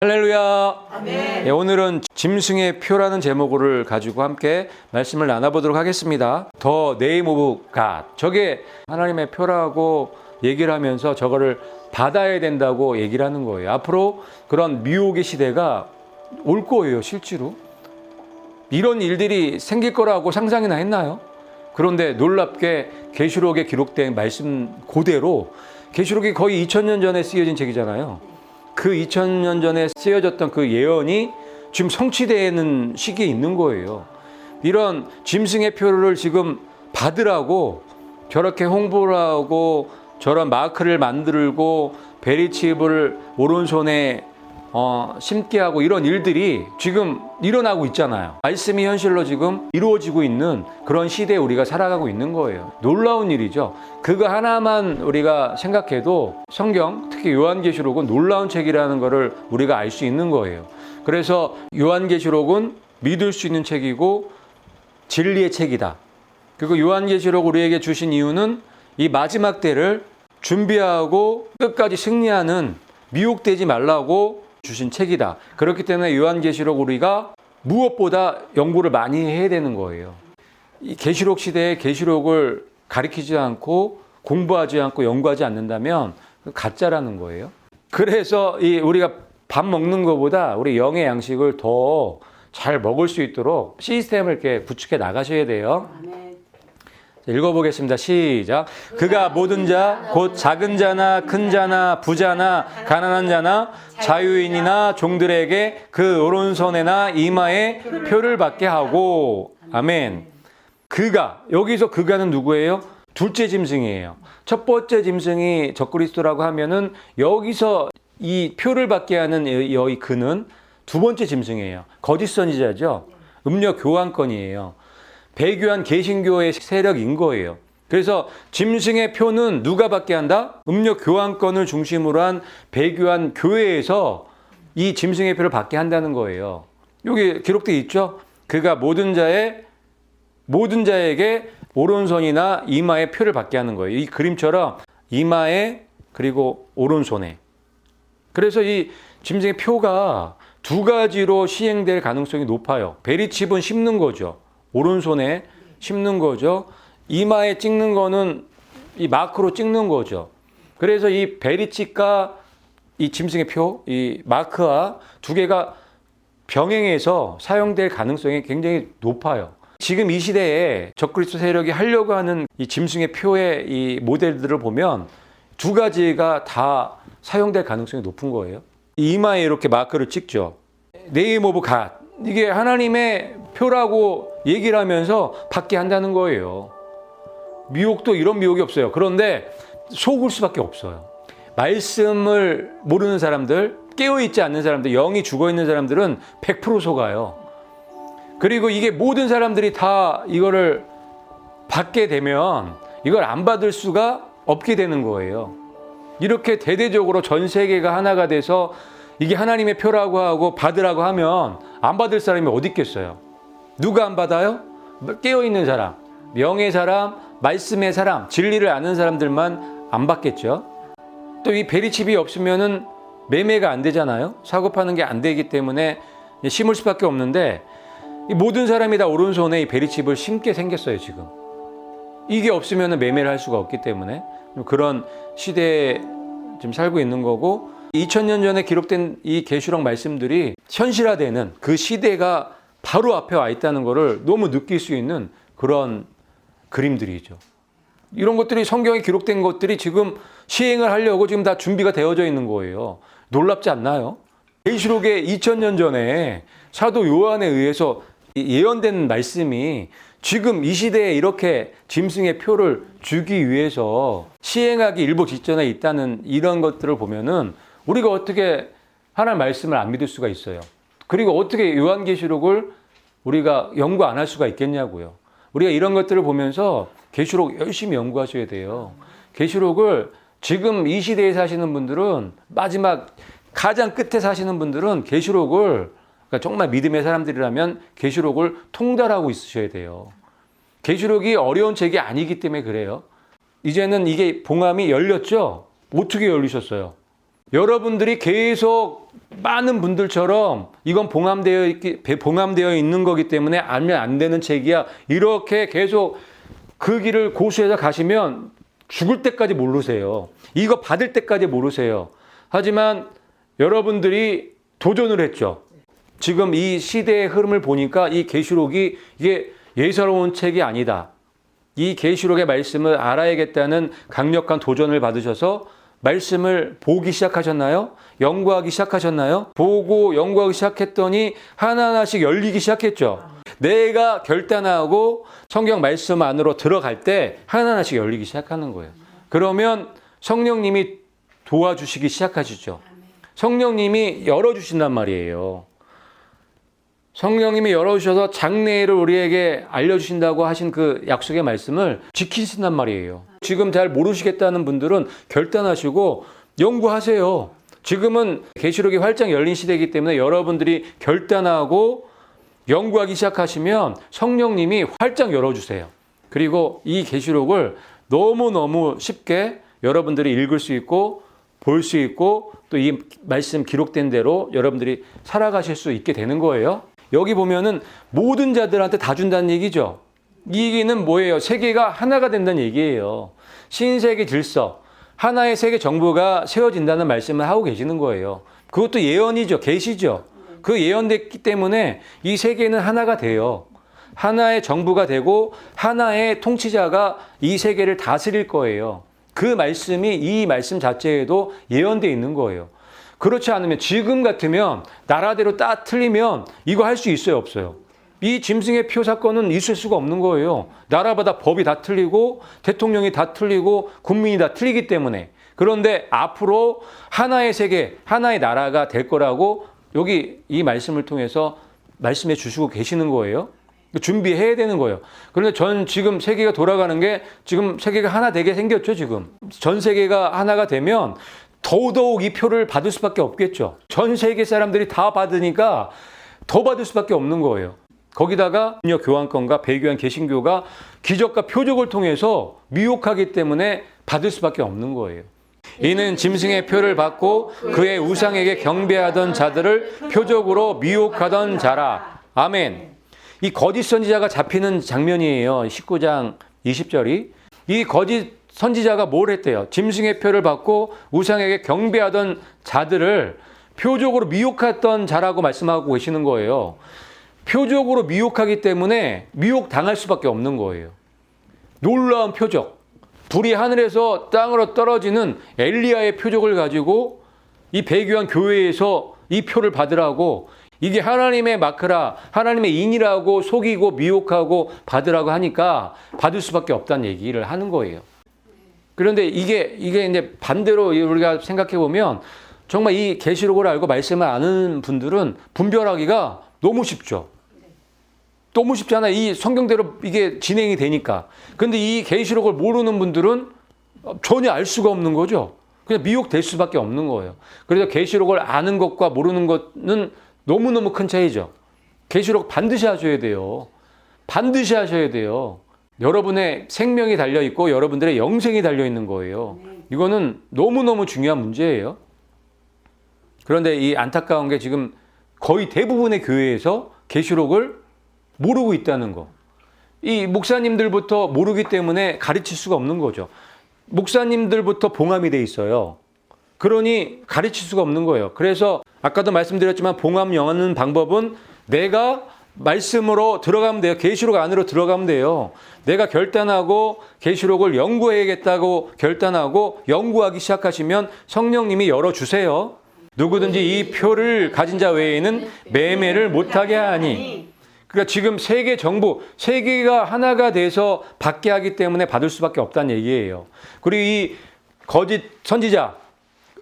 할렐루야. 아멘. 예, 오늘은 짐승의 표라는 제목을 가지고 함께 말씀을 나눠보도록 하겠습니다. The name of God. 저게 하나님의 표라고 얘기를 하면서 저거를 받아야 된다고 얘기를 하는 거예요. 앞으로 그런 미혹의 시대가 올 거예요, 실제로. 이런 일들이 생길 거라고 상상이나 했나요? 그런데 놀랍게 계시록에 기록된 말씀 그대로, 계시록이 거의 2000년 전에 쓰여진 책이잖아요. 그 2000년 전에 쓰여졌던 그 예언이 지금 성취되는 시기에 있는 거예요. 이런 짐승의 표를 지금 받으라고 저렇게 홍보를 하고 저런 마크를 만들고 베리칩을 오른손에 심게 하고 이런 일들이 지금 일어나고 있잖아요. 말씀이 현실로 지금 이루어지고 있는 그런 시대에 우리가 살아가고 있는 거예요. 놀라운 일이죠. 그거 하나만 우리가 생각해도 성경, 특히 요한계시록은 놀라운 책이라는 것을 우리가 알 수 있는 거예요. 그래서 요한계시록은 믿을 수 있는 책이고 진리의 책이다. 그리고 요한계시록 우리에게 주신 이유는 이 마지막 때를 준비하고 끝까지 승리하는, 미혹되지 말라고 주신 책이다. 그렇기 때문에 요한계시록 우리가 무엇보다 연구를 많이 해야 되는 거예요. 이 계시록 시대에 계시록을 가리키지 않고 공부하지 않고 연구하지 않는다면 가짜라는 거예요. 그래서 우리가 밥 먹는 것보다 우리 영의 양식을 더 잘 먹을 수 있도록 시스템을 이렇게 구축해 나가셔야 돼요. 읽어보겠습니다. 시작. 그가 모든 자, 곧 작은 자나 큰 자나 부자나 가난한 자나 자유인이나 종들에게 그 오른손에나 이마에 표를 받게 하고. 아멘. 그가, 여기서 그가는 누구예요? 둘째 짐승이에요. 첫 번째 짐승이 적그리스도라고 하면은 여기서 이 표를 받게 하는 이 그는 두 번째 짐승이에요. 거짓 선지자죠. 음료 교환권이에요. 배교한 개신교의 세력인 거예요. 그래서 짐승의 표는 누가 받게 한다? 음료 교환권을 중심으로 한 배교한 교회에서 이 짐승의 표를 받게 한다는 거예요. 여기 기록되어 있죠? 그가 모든 자에게 오른손이나 이마에 표를 받게 하는 거예요. 이 그림처럼 이마에 그리고 오른손에. 그래서 이 짐승의 표가 두 가지로 시행될 가능성이 높아요. 베리칩은 심는 거죠. 오른손에 심는 거죠. 이마에 찍는 거는 이 마크로 찍는 거죠. 그래서 이 베리칩과 이 짐승의 표, 이 마크와 두 개가 병행해서 사용될 가능성이 굉장히 높아요. 지금 이 시대에 적그리스도 세력이 하려고 하는 이 짐승의 표의 이 모델들을 보면 두 가지가 다 사용될 가능성이 높은 거예요. 이마에 이렇게 마크를 찍죠. 네임 오브 갓. 이게 하나님의 표라고 얘기를 하면서 받게 한다는 거예요. 미혹도 이런 미혹이 없어요. 그런데 속을 수밖에 없어요. 말씀을 모르는 사람들, 깨어있지 않는 사람들, 영이 죽어있는 사람들은 100% 속아요. 그리고 이게 모든 사람들이 다 이거를 받게 되면 이걸 안 받을 수가 없게 되는 거예요. 이렇게 대대적으로 전 세계가 하나가 돼서 이게 하나님의 표라고 하고 받으라고 하면 안 받을 사람이 어디 있겠어요? 누가 안 받아요? 깨어있는 사람, 명의 사람, 말씀의 사람, 진리를 아는 사람들만 안 받겠죠. 또 이 베리칩이 없으면은 매매가 안 되잖아요. 사고 파는 게 안 되기 때문에 심을 수밖에 없는데 이 모든 사람이 다 오른손에 이 베리칩을 심게 생겼어요, 지금. 이게 없으면은 매매를 할 수가 없기 때문에 그런 시대에 지금 살고 있는 거고, 2000년 전에 기록된 이 계시록 말씀들이 현실화되는 그 시대가 바로 앞에 와 있다는 것을 너무 느낄 수 있는 그런 그림들이죠. 이런 것들이 성경에 기록된 것들이 지금 시행을 하려고 지금 다 준비가 되어져 있는 거예요. 놀랍지 않나요? 계시록에 2000년 전에 사도 요한에 의해서 예언된 말씀이 지금 이 시대에 이렇게 짐승의 표를 주기 위해서 시행하기 일보 직전에 있다는 이런 것들을 보면은 우리가 어떻게 하나님 말씀을 안 믿을 수가 있어요. 그리고 어떻게 요한계시록을 우리가 연구 안 할 수가 있겠냐고요. 우리가 이런 것들을 보면서 계시록 열심히 연구하셔야 돼요. 계시록을 지금 이 시대에 사시는 분들은, 마지막 가장 끝에 사시는 분들은 계시록을, 그러니까 정말 믿음의 사람들이라면 계시록을 통달하고 있으셔야 돼요. 계시록이 어려운 책이 아니기 때문에 그래요. 이제는 이게 봉함이 열렸죠? 어떻게 열리셨어요? 여러분들이 계속 많은 분들처럼 이건 봉함되어 있는 거기 때문에 알면 안 되는 책이야. 이렇게 계속 그 길을 고수해서 가시면 죽을 때까지 모르세요. 이거 받을 때까지 모르세요. 하지만 여러분들이 도전을 했죠. 지금 이 시대의 흐름을 보니까 이 계시록이 이게 예사로운 책이 아니다. 이 계시록의 말씀을 알아야겠다는 강력한 도전을 받으셔서 말씀을 보기 시작하셨나요? 연구하기 시작하셨나요? 보고 연구하기 시작했더니 하나하나씩 열리기 시작했죠. 내가 결단하고 성경 말씀 안으로 들어갈 때 하나하나씩 열리기 시작하는 거예요. 그러면 성령님이 도와주시기 시작하시죠. 성령님이 열어주신단 말이에요. 성령님이 열어주셔서 장래를 우리에게 알려주신다고 하신 그 약속의 말씀을 지키신단 말이에요. 지금 잘 모르시겠다는 분들은 결단하시고 연구하세요. 지금은 계시록이 활짝 열린 시대이기 때문에 여러분들이 결단하고 연구하기 시작하시면 성령님이 활짝 열어주세요. 그리고 이 계시록을 너무너무 쉽게 여러분들이 읽을 수 있고 볼 수 있고 또 이 말씀 기록된 대로 여러분들이 살아가실 수 있게 되는 거예요. 여기 보면은 모든 자들한테 다 준다는 얘기죠. 이 얘기는 뭐예요? 세계가 하나가 된다는 얘기예요. 신세계 질서, 하나의 세계 정부가 세워진다는 말씀을 하고 계시는 거예요. 그것도 예언이죠. 계시죠. 그 예언됐기 때문에 이 세계는 하나가 돼요. 하나의 정부가 되고 하나의 통치자가 이 세계를 다스릴 거예요. 그 말씀이 이 말씀 자체에도 예언되어 있는 거예요. 그렇지 않으면 지금 같으면 나라대로 딱 틀리면 이거 할 수 있어요, 없어요? 이 짐승의 표 사건은 있을 수가 없는 거예요. 나라마다 법이 다 틀리고 대통령이 다 틀리고 국민이 다 틀리기 때문에. 그런데 앞으로 하나의 세계, 하나의 나라가 될 거라고 여기 이 말씀을 통해서 말씀해 주시고 계시는 거예요. 준비해야 되는 거예요. 그런데 지금 세계가 돌아가는 게 지금 세계가 하나 되게 생겼죠, 지금. 전 세계가 하나가 되면 더더욱 이 표를 받을 수밖에 없겠죠. 전 세계 사람들이 다 받으니까 더 받을 수밖에 없는 거예요. 거기다가 교환권과 배교한 개신교가 기적과 표적을 통해서 미혹하기 때문에 받을 수밖에 없는 거예요. 이는 짐승의 표를 받고 그의 우상에게 경배하던 자들을 표적으로 미혹하던 자라. 아멘. 이 거짓 선지자가 잡히는 장면이에요. 19장 20절이. 이 거짓 선지자가 뭘 했대요? 짐승의 표를 받고 우상에게 경배하던 자들을 표적으로 미혹했던 자라고 말씀하고 계시는 거예요. 표적으로 미혹하기 때문에 미혹당할 수밖에 없는 거예요. 놀라운 표적. 불이 하늘에서 땅으로 떨어지는 엘리야의 표적을 가지고 이 배교한 교회에서 이 표를 받으라고 이게 하나님의 마크라, 하나님의 인이라고 속이고 미혹하고 받으라고 하니까 받을 수밖에 없다는 얘기를 하는 거예요. 그런데 이게 이제 반대로 우리가 생각해 보면 정말 이 계시록을 알고 말씀을 아는 분들은 분별하기가 너무 쉽죠. 너무 쉽잖아요. 이 성경대로 이게 진행이 되니까. 근데 이 계시록을 모르는 분들은 전혀 알 수가 없는 거죠. 그냥 미혹될 수밖에 없는 거예요. 그래서 계시록을 아는 것과 모르는 것은 너무너무 큰 차이죠. 계시록 반드시 하셔야 돼요. 반드시 하셔야 돼요. 여러분의 생명이 달려있고 여러분들의 영생이 달려있는 거예요. 이거는 너무너무 중요한 문제예요. 그런데 이 안타까운 게 지금 거의 대부분의 교회에서 계시록을 모르고 있다는 거. 이 목사님들부터 모르기 때문에 가르칠 수가 없는 거죠. 목사님들부터 봉함이 돼 있어요. 그러니 가르칠 수가 없는 거예요. 그래서 아까도 말씀드렸지만 봉함 영하는 방법은 내가 말씀으로 들어가면 돼요. 계시록 안으로 들어가면 돼요. 내가 결단하고 계시록을 연구해야겠다고 결단하고 연구하기 시작하시면 성령님이 열어주세요. 누구든지 이 표를 가진 자 외에는 매매를 못하게 하니. 그러니까 지금 세계 정부, 세계가 하나가 돼서 받게 하기 때문에 받을 수밖에 없다는 얘기예요. 그리고 이 거짓 선지자,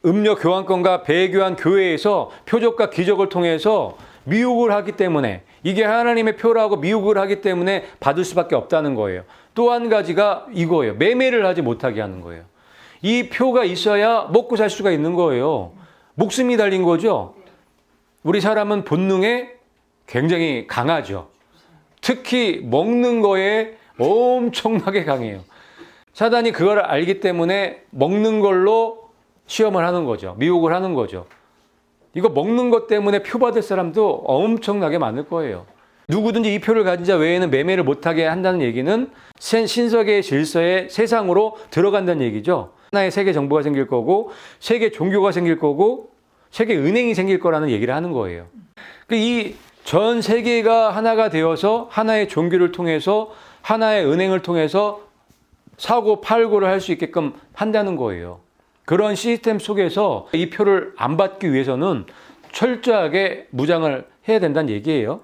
음료 교환권과 배교한 교회에서 표적과 기적을 통해서 미혹을 하기 때문에 이게 하나님의 표라고 미혹을 하기 때문에 받을 수밖에 없다는 거예요. 또 한 가지가 이거예요. 매매를 하지 못하게 하는 거예요. 이 표가 있어야 먹고 살 수가 있는 거예요. 목숨이 달린 거죠. 우리 사람은 본능에 굉장히 강하죠. 특히 먹는 거에 엄청나게 강해요. 사단이 그걸 알기 때문에 먹는 걸로 시험을 하는 거죠. 미혹을 하는 거죠. 이거 먹는 것 때문에 표 받을 사람도 엄청나게 많을 거예요. 누구든지 이 표를 가진 자 외에는 매매를 못하게 한다는 얘기는 신석의 질서의 세상으로 들어간다는 얘기죠. 하나의 세계 정부가 생길 거고 세계 종교가 생길 거고 세계 은행이 생길 거라는 얘기를 하는 거예요. 이 전 세계가 하나가 되어서 하나의 종교를 통해서 하나의 은행을 통해서 사고 팔고를 할 수 있게끔 한다는 거예요. 그런 시스템 속에서 이 표를 안 받기 위해서는 철저하게 무장을 해야 된다는 얘기예요.